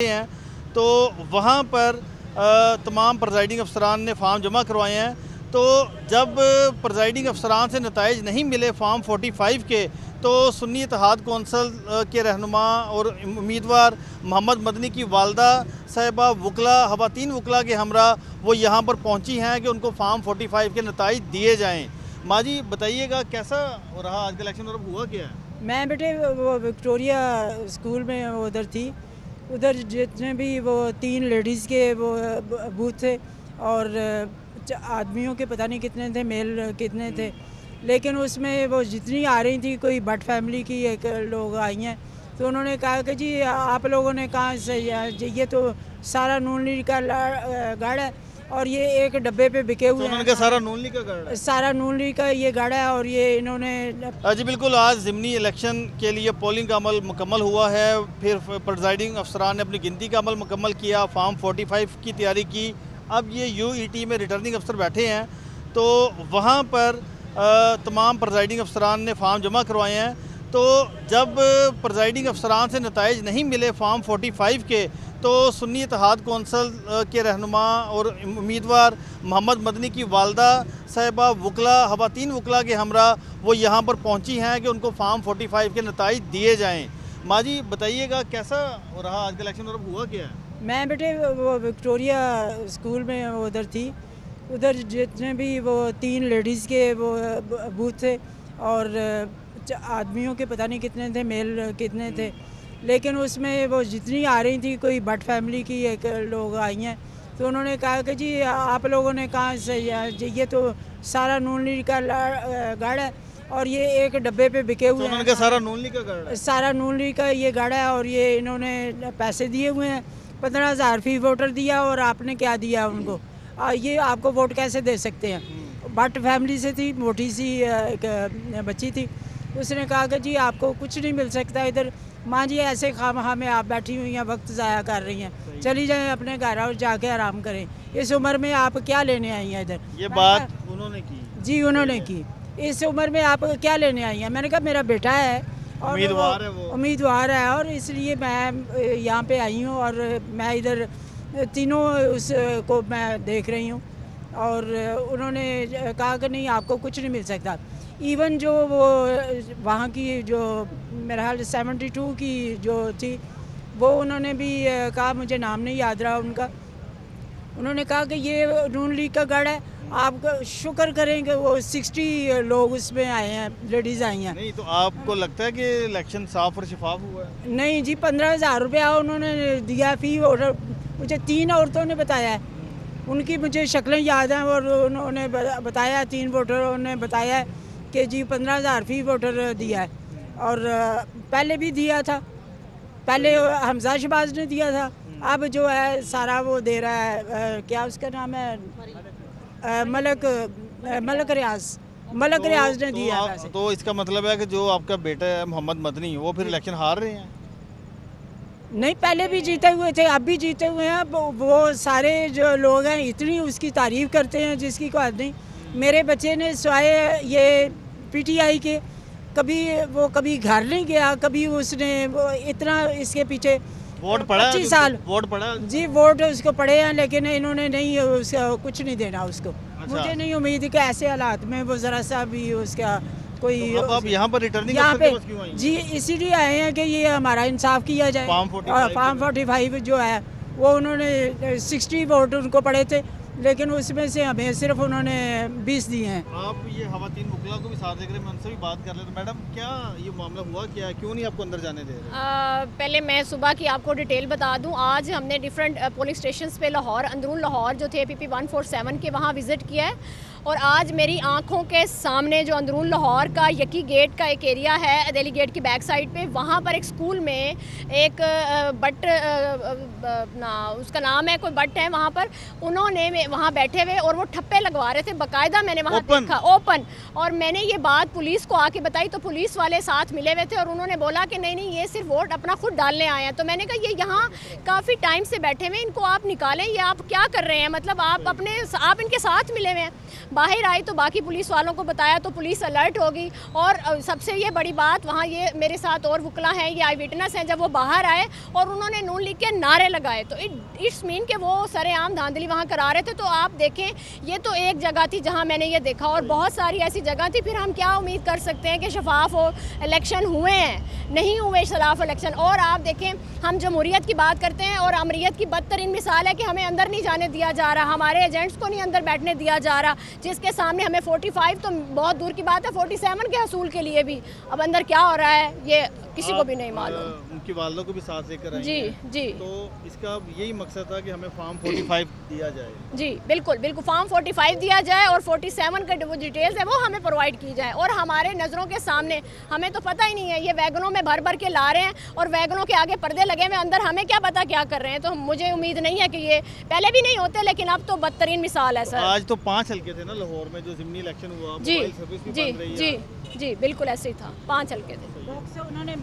हैं तो वहाँ पर तमाम प्रिजाइडिंग अफसरान ने फार्म जमा करवाए हैं। तो जब प्रिजाइडिंग अफसरान से नताइज नहीं मिले फार्म 45 के, तो सुन्नी इत्तेहाद कौंसल के रहनुमा और उम्मीदवार मोहम्मद मदनी की वालदा साहिबा वकला खवातीन वकला के हमरा वो यहाँ पर पहुँची हैं कि उनको फार्म 45 के नताइज दिए जाएँ। माँ जी बताइएगा कैसा रहा आज का इलेक्शन और अब हुआ क्या है? मैं बेटे वो विक्टोरिया स्कूल में उधर थी, उधर जितने भी वो 3 लेडीज़ के वो बूथ थे और आदमियों के पता नहीं कितने थे, मेल कितने थे, लेकिन उसमें वो जितनी आ रही थी कोई भट्ट फैमिली की एक लोग आई हैं, तो उन्होंने कहा कि जी आप लोगों ने कहाँ से ये तो सारा नून लीग का गाड़ा है और ये एक डब्बे पे बिके हुए हैं। सारा नून लीग का गाड़ा है? सारा नून लीग का ये गाड़ा है और ये इन्होंने जी बिल्कुल। आज ज़िमनी इलेक्शन के लिए पोलिंग का अमल मुकम्मल हुआ है, फिर प्रिजाइडिंग अफसरान ने अपनी गिनती का अमल मुकम्मल किया, फार्म 45 की तैयारी की। अब ये यूईटी में रिटर्निंग अफसर बैठे हैं तो वहाँ पर तमाम प्रिजाइडिंग अफसरान ने फार्म जमा करवाए हैं। तो जब प्रिजाइडिंग अफसरान से नताइज नहीं मिले फार्म 45 के, तो सुन्नी इत्तेहाद कौंसल के रहनुमा और उम्मीदवार मोहम्मद मदनी की वालदा साहिबा वकला खवातीन वकला के हमरा वो यहाँ पर पहुँची हैं कि उनको फार्म 45 के नताइज दिए जाएँ। माँ जी बताइएगा कैसा रहा आज का इलेक्शन और अब हुआ क्या है? मैं बेटे वो विक्टोरिया स्कूल में उधर थी, उधर जितने भी वो 3 लेडीज़ के वो बूथ थे और आदमियों के पता नहीं कितने थे, मेल कितने थे, लेकिन उसमें वो जितनी आ रही थी कोई भट्ट फैमिली की एक लोग आई हैं, तो उन्होंने कहा कि जी आप लोगों ने कहाँ से ये तो सारा नून लीग का गाड़ा है और ये एक डब्बे पे बिके हुए हैं। सारा नून लीग का गाड़ा है? सारा नून लीग का ये गाड़ा है और ये इन्होंने पैसे दिए हुए हैं, 15,000 फी वोटर दिया और आपने क्या दिया उनको? ये आपको वोट कैसे दे सकते हैं? भट्ट फैमिली से थी, मोटी सी एक बच्ची थी, उसने कहा कि जी आपको कुछ नहीं मिल सकता इधर। माँ जी ऐसे खामखा में आप बैठी हुई हैं, वक्त ज़ाया कर रही हैं, चली जाएं अपने घर और जाके आराम करें। इस उम्र में आप क्या लेने आई हैं इधर? ये बात उन्होंने की? जी उन्होंने की। इस उम्र में आप क्या लेने आई हैं? मैंने कहा मेरा बेटा है और उम्मीदवार है और इसलिए मैं यहाँ पे आई हूँ और मैं इधर तीनों उसको मैं देख रही हूँ और उन्होंने कहा कि नहीं आपको कुछ नहीं मिल सकता। इवन जो वो वहाँ की जो मेरा हाल 72 की जो थी वो उन्होंने भी कहा, मुझे नाम नहीं याद रहा उनका, उन्होंने कहा कि ये नून लीग का गढ़ है, आप शुक्र करेंगे वो 60 लोग उसमें आए हैं, लेडीज़ आई हैं। नहीं तो आपको लगता है कि इलेक्शन साफ और शफाफ हुआ है? नहीं जी, 15,000 रुपया उन्होंने दिया फी और मुझे 3 औरतों ने बताया है, उनकी मुझे शक्लें याद हैं और उन्होंने बताया 3 वोटरों ने बताया कि जी 15,000 फी वोटर दिया है और पहले भी दिया था, पहले हमजा शहबाज ने दिया था, अब जो है सारा वो दे रहा है क्या उसका नाम है मलक रियाज ने दिया है। तो इसका मतलब है कि जो आपका बेटा है मोहम्मद मदनी वो फिर इलेक्शन हार रहे हैं? नहीं, पहले भी जीते हुए थे, अब भी जीते हुए हैं। वो सारे जो लोग हैं इतनी उसकी तारीफ़ करते हैं जिसकी कोई हद नहीं। मेरे बच्चे ने सिवाय ये पीटीआई के कभी घर नहीं गया, कभी उसने वो इतना इसके पीछे वोट पड़ा 25 साल वोट पड़ा जी, वोट उसको पड़े हैं लेकिन इन्होंने नहीं उसका कुछ नहीं देना उसको। अच्छा। मुझे नहीं उम्मीद कि ऐसे हालात में वो ज़रा सा भी उसका कोई तो अब यहाँ पर रिटर्निंग यहाँ पे क्यों आई? जी इसीलिए आए हैं कि ये हमारा इंसाफ किया जाए। फार्म 45 जो है वो उन्होंने 60 वोट उनको पड़े थे, लेकिन उसमें से हमें सिर्फ उन्होंने 20 दिए हैं। आप ये खवातीन वकला को भी साथ देख रहे हैं, मैं उनसे भी बात कर लेते। मैडम क्या ये मामला हुआ, क्या क्यों नहीं आपको अंदर जाने दे रहे? पहले मैं सुबह की आपको डिटेल बता दूं। आज हमने डिफरेंट पुलिस स्टेशंस पे लाहौर, अंदरून लाहौर जो थे PP 147 के वहाँ विज़िट किया है और आज मेरी आंखों के सामने जो अंदरून लाहौर का यकी गेट का एक एरिया है, अदेली गेट की बैक साइड पे, वहाँ पर एक स्कूल में एक बट ना उसका नाम है कोई बट है, वहाँ पर उन्होंने वहाँ बैठे हुए और वो ठप्पे लगवा रहे थे बाकायदा, मैंने वहाँ देखा ओपन। और मैंने ये बात पुलिस को आके बताई तो पुलिस वाले साथ मिले हुए थे और उन्होंने बोला कि नहीं नहीं ये सिर्फ वोट अपना खुद डालने आए हैं। तो मैंने कहा ये यहाँ काफ़ी टाइम से बैठे हुए, इनको आप निकालें, ये आप क्या कर रहे हैं? मतलब आप इनके साथ मिले हुए हैं। बाहर आई तो बाकी पुलिस वालों को बताया तो पुलिस अलर्ट होगी। और सबसे ये बड़ी बात, वहाँ ये मेरे साथ और वकला हैं, ये आई विटनेस हैं, जब वो बाहर आए और उन्होंने नून लीग के नारे लगाए तो इट्स मीन कि वो सरेआम धांधली वहाँ करा रहे थे। तो आप देखें, ये तो एक जगह थी जहाँ मैंने ये देखा, और बहुत सारी ऐसी जगह थी। फिर हम क्या उम्मीद कर सकते हैं कि शफाफ हो इलेक्शन हुए हैं, नहीं हुए शफाफ इलेक्शन। और आप देखें, हम जमहूरियत की बात करते हैं और अमरीत की बदतरीन मिसाल है कि हमें अंदर नहीं जाने दिया जा रहा, हमारे एजेंट्स को नहीं अंदर बैठने दिया जा रहा, जिसके सामने हमें 45 तो बहुत दूर की बात है, 47 के हसूल के लिए भी अब अंदर क्या हो रहा है ये किसी को भी नहीं मालूम। उनकी वालों को भी साथ लेकर आई जी हैं। जी, तो इसका यही मकसद था कि हमें फॉर्म 45 दिया जाए। जी बिल्कुल बिल्कुल, फॉर्म 45 दिया जाए और 47 का जो डिटेल्स है वो हमें प्रोवाइड की जाए। और हमारे नज़रों के सामने, हमें तो पता ही नहीं है, ये वैगनों में भर भर के ला रहे हैं और वैगनों के आगे पर्दे लगे हुए अंदर, हमें क्या पता क्या कर रहे हैं। तो मुझे उम्मीद नहीं है कि ये पहले भी नहीं होते, लेकिन अब तो बदतरीन मिसाल है सर। आज तो 5 हल्के थे ना लाहौर में जो ज़िमनी इलेक्शन हुआ, जी मोबाइल सर्विस भी जी बंद रही है। जी जी बिल्कुल ऐसे ही था, 5 हल्के थे।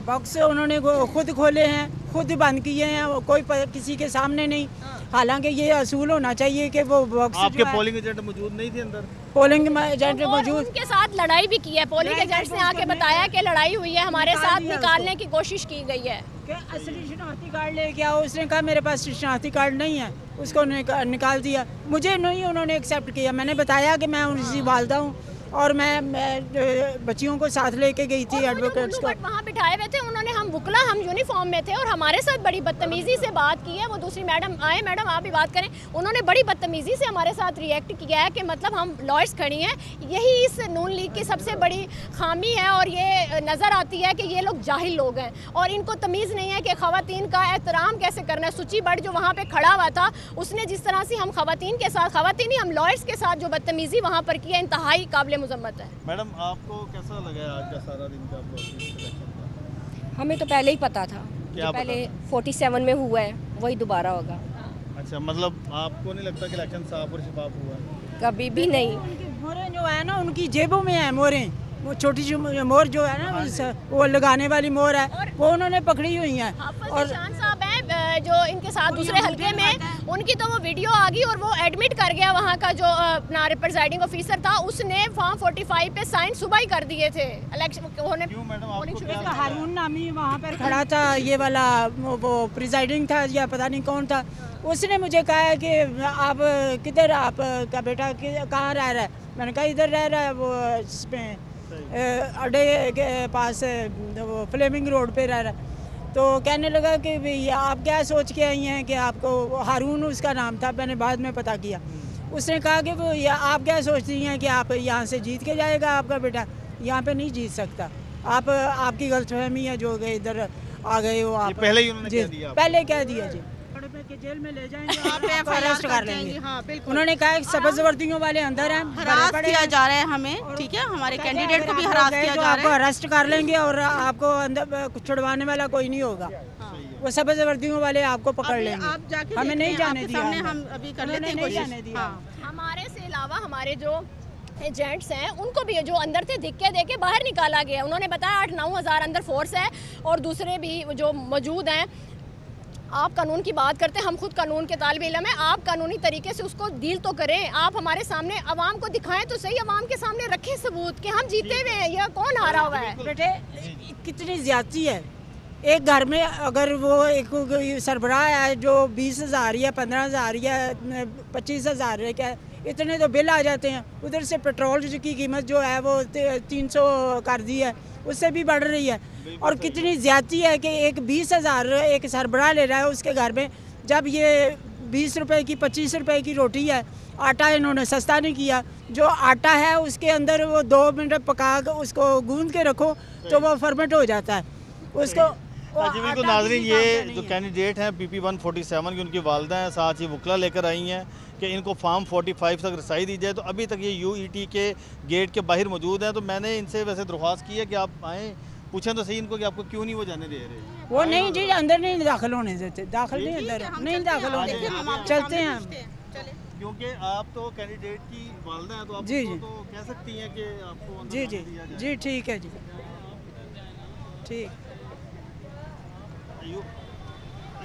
बॉक्स उन्होंने खुद खोले हैं, खुद बंद किए हैं, कोई किसी के सामने नहीं। हालांकि ये असूल होना चाहिए कि वो बॉक्स आपके पोलिंग एजेंट मौजूद नहीं थे अंदर? पोलिंग एजेंट मौजूद, उनके साथ लड़ाई भी की है, पोलिंग एजेंट्स ने आके बताया कि लड़ाई हुई है, हमारे साथ निकालने की कोशिश की गई है। असली शनाख्ती कार्ड लेके आओ, उसने कहा मेरे पास शनाख्ती कार्ड नहीं है, उसको निकाल दिया। मुझे नहीं उन्होंने एक्सेप्ट किया। मैंने बताया कि मैं उनकी वालदा हूँ और मैं बच्चियों को साथ लेके गई थी एडवोकेट्स को। वहाँ बिठाए हुए थे उन्होंने, हम वकला, हम यूनिफॉर्म में थे और हमारे साथ बड़ी बदतमीज़ी से बात की है। वो दूसरी मैडम आए, मैडम आप भी बात करें, उन्होंने बड़ी बदतमीज़ी से हमारे साथ रिएक्ट किया है कि मतलब हम लॉयर्स खड़ी हैं। यही इस नून लीग की सबसे बड़ी खामी है और ये नज़र आती है कि ये लोग जाहिल लोग हैं और इनको तमीज़ नहीं है कि ख़वातीन का एहतराम कैसे करना है। सुची बट जो वहाँ पर खड़ा हुआ था, उसने जिस तरह से हम ख़वातीन के साथ, ख़वातीन ही हम लॉयर्स के साथ जो बदतमीज़ी वहाँ पर की है, इंतहाई काबिल मुज़म्मत है। मैडम आपको कैसा लगा आज का सारा दिन का प्रोसेस? हमें तो पहले ही पता था, क्या जो पहले 47 में हुआ है वही दोबारा होगा। अच्छा, मतलब आपको नहीं लगता कि इलेक्शन साफ और शफाफ हुआ? कभी भी नहीं। उनकी मोहरें जो है ना, उनकी जेबों में है मोहरें, वो छोटी सी मोहर जो है ना, वो लगाने वाली मोहर है, वो उन्होंने पकड़ी हुई है। और साहब हैं जो इनके साथ दूसरे हल्के में, उनकी तो वो वीडियो आ गई और वो एडमिट कर गया, वहाँ का जो अपना प्रिजाइडिंग ऑफिसर था, उसने फॉर्म 45 पे साइन सुबह ही कर दिए थे इलेक्शन होने। क्यों मैडम, आपको क्या लगता है? हारून नामी वहाँ पर खड़ा था, ये वाला वो प्रिजाइडिंग था या पता नहीं कौन था, उसने मुझे कहा है कि आप किधर, आप का बेटा कहाँ रह रहा है? मैंने कहा इधर रह रहा है, वो इसमें अड्डे के पास वो फ्लेमिंग रोड पे रह रहा है। तो कहने लगा कि भाई आप क्या सोच के आई हैं कि आपको, हारून उसका नाम था, मैंने बाद में पता किया। उसने कहा कि वो आप क्या सोचती हैं कि आप यहाँ से जीत के जाएगा आपका बेटा? यहाँ पे नहीं जीत सकता। आप, आपकी गलतफहमी है जो गए इधर आ गए हो आप। पहले ही उन्होंने कह दिया? पहले कह दिया जी, जेल में ले जाएंगे, आपको अरेस्ट कर लेंगे। हाँ, उन्होंने कहा सब्ज़ वर्दियों वाले अंदर हैं, हरास किया जा रहा है हमें, ठीक है, हमारे कैंडिडेट को भी हरास किया जा रहा है। आपको अरेस्ट कर लेंगे और आपको अंदर छुड़वाने वाला कोई नहीं होगा। वो सब्ज़ वर्दियों वाले आपको पकड़ लेंगे, आप जाके हमें नहीं जाने दिया। हम अभी कर लेते हैं कोशिश। हमारे से अलावा हमारे जो एजेंट्स हैं उनको भी जो अंदर थे धिक्के दे के बाहर निकाला गया। उन्होंने बताया 8-9 हज़ार अंदर फोर्स है और दूसरे भी जो मौजूद हैं। आप कानून की बात करते हैं, हम खुद कानून के तालिब इल्म हैं। आप कानूनी तरीके से उसको डील तो करें, आप हमारे सामने आवाम को दिखाएं तो सही, आवाम के सामने रखें सबूत कि हम जीते हुए हैं, यह कौन हारा हुआ है। बेटे कितनी ज्यादती है, एक घर में अगर वो एक सरबराह है जो 20,000 या 15,000 या 25,000 है, क्या इतने तो बिल आ जाते हैं। उधर से पेट्रोल की कीमत जो है वो 300 कर दी है, उससे भी बढ़ रही है। और कितनी ज़्यादती है कि एक 20,000 एक सरबराह ले रहा है उसके घर में, जब ये 20 रुपए की 25 रुपए की रोटी है। आटा इन्होंने सस्ता नहीं किया, जो आटा है उसके अंदर वो 2 मिनट पका कर उसको गूंद के रखो तो वो फर्मेंट हो जाता है उसको। तो नाज़रीन, ये जो कैंडिडेट हैं PP 147 की, उनकी वालदा हैं, साथ ही वकला लेकर आई हैं कि इनको फॉर्म 45 तक रसाई दी जाए। तो अभी तक ये UET के गेट के बाहर मौजूद हैं। तो मैंने इनसे वैसे दरख्वास्त की है कि आप आएँ, पूछें तो सही इनको कि आपको क्यों नहीं वो जाने दे रहे। वो नहीं जी, अंदर नहीं दाखिल होने देते, दाखिल नहीं, अंदर नहीं दाखिल होने देते, चलते हैं हम। क्योंकि आप तो कैंडिडेट की वालदा हैं, तो आप जी तो कह सकती हैं कि आपको अंदर जी जाने जी दिया जाए। जी ठीक है जी, ठीक।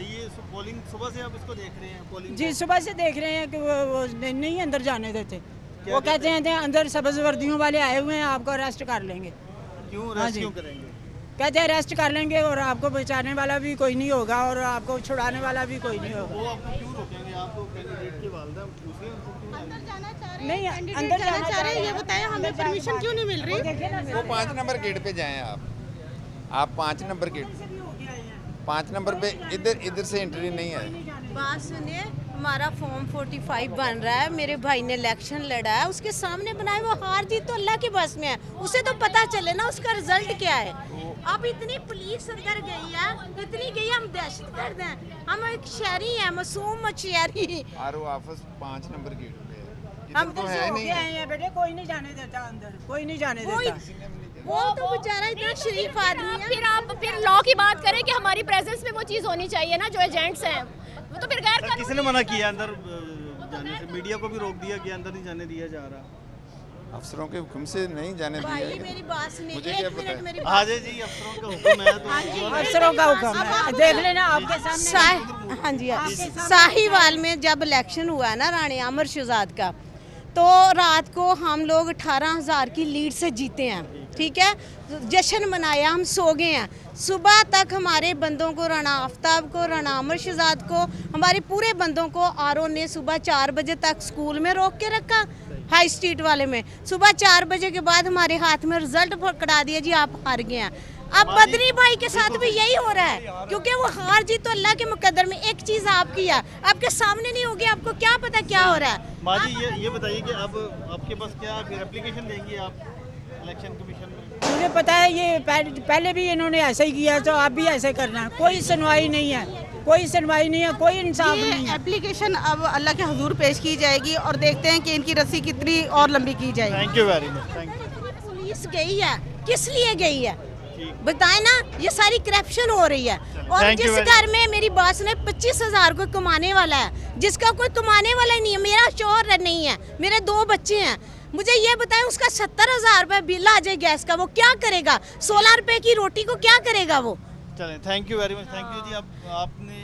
ये पोलिंग सुबह से आप इसको देख रहे हैं? पोलिंग जी सुबह से देख रहे हैं कि वो नहीं अंदर जाने देते। वो कहते हैं अंदर सब्ज वर्दियों वाले आए हुए हैं, आपको अरेस्ट कर लेंगे। क्यों हाँ अरेस्ट जी। क्यों करेंगे? कहते हैं अरेस्ट कर लेंगे और आपको बचाने वाला भी कोई नहीं होगा और आपको छुड़ाने वाला भी कोई नहीं होगा। वो आपको क्यों रोकेंगे? आप तो कैंडिडेट की वालदा पूछिए उनको क्यों नहीं? अंदर जाना चाह रहे नहीं, हैं, कैंडिडेट अंदर जाना जाना चाह रहे हैं, ये चाह बताएं रहे हैं। हमें परमिशन क्यों नहीं मिल रही? देखिए ना, वो 5 नंबर गेट पे जाएं आप 5 नंबर गेट 5 नंबर पे इधर से एंट्री नहीं है। बात सुनिए, हमारा फॉर्म 45 बन रहा है, मेरे भाई ने इलेक्शन लड़ा है, उसके सामने बनाए, वो हार जीत तो अल्लाह के बस में है, उसे तो पता चले ना उसका रिजल्ट क्या है। अब इतनी पुलिस अंदर गई है, इतनी गई, हम दहशतगर्द हैं, हम एक शहरी हैं, मासूम शहरी। आरओ ऑफिस 5 नंबर गेट पे है। हम इधर तो है नहीं आए हैं बेटे, कोई नहीं जाने देता अंदर, कोई नहीं जाने कोई- देता। वो तो बेचारा इतना शरीफ आदमी है। आप फिर लॉ की बात करें कि हमारी प्रेजेंस में वो चीज़ होनी चाहिए ना, जो एजेंट्स हैं वो तो फिर गैर कानूनी किसने मना किया अंदर जाने से? मीडिया को भी रोक दिया कि अंदर नहीं जाने दिया जा रहा। अफसरों के हुक्म से नहीं जाने भाई दिया मेरी बात सुनिए, मुझे क्या एक पता मिनट है? मेरी आज जी अफसरों का हुक्म है तो अफसरों का हुक्म है, देख लेना आपके सामने। हाँ जी, साहिवाल में जब इलेक्शन हुआ है ना रानी अमर शहजाद का, तो रात को हम लोग 18,000 की लीड से जीते हैं, ठीक है, जश्न मनाया, हम सो गए हैं। सुबह तक हमारे बंदों को, राणा आफ्ताब को, राणा अमर शहजाद को, हमारे पूरे बंदों को आरओ ने सुबह 4 बजे तक स्कूल में रोक के रखा, हाई स्ट्रीट वाले में। सुबह 4 बजे के बाद हमारे हाथ में रिजल्ट पकड़ा दिया जी, आप हार गए हैं। अब बदरी भाई के साथ भी यही हो रहा है, क्योंकि वो हार जीत तो अल्लाह के मुकद्दर में। एक चीज़ आपकी है, आपके सामने नहीं होगी, आपको क्या पता क्या हो रहा है। माँ जी ये बताइए कि अब आपके पास क्या फिर एप्लीकेशन देंगी आप इलेक्शन कमीशन में? मुझे पता है ये पहले भी इन्होंने ऐसा ही किया, तो आप भी ऐसे करना। कोई सुनवाई नहीं है, कोई सुनवाई नहीं है, कोई इंसाफ नहीं ये है। एप्लीकेशन अब अल्लाह के हजूर पेश की जाएगी और देखते हैं कि इनकी रस्सी कितनी और लंबी की जाएगी। Thank you very much, thank you. Police गई है, किस लिए गई है ठीक। बताए ना, ये सारी करप्शन हो रही है। और Thank you जिस very घर में मेरी बात ने 25,000 कोई कमाने वाला है, जिसका कोई कमाने वाला नहीं है, मेरा शौहर नहीं है, मेरे 2 बच्चे हैं, मुझे ये बताएं उसका 70,000 रुपये बिल आ जाए गैस का, वो क्या करेगा? 16 रुपए की रोटी को क्या करेगा वो? चलें, thank you very much, thank you जी। अब आपने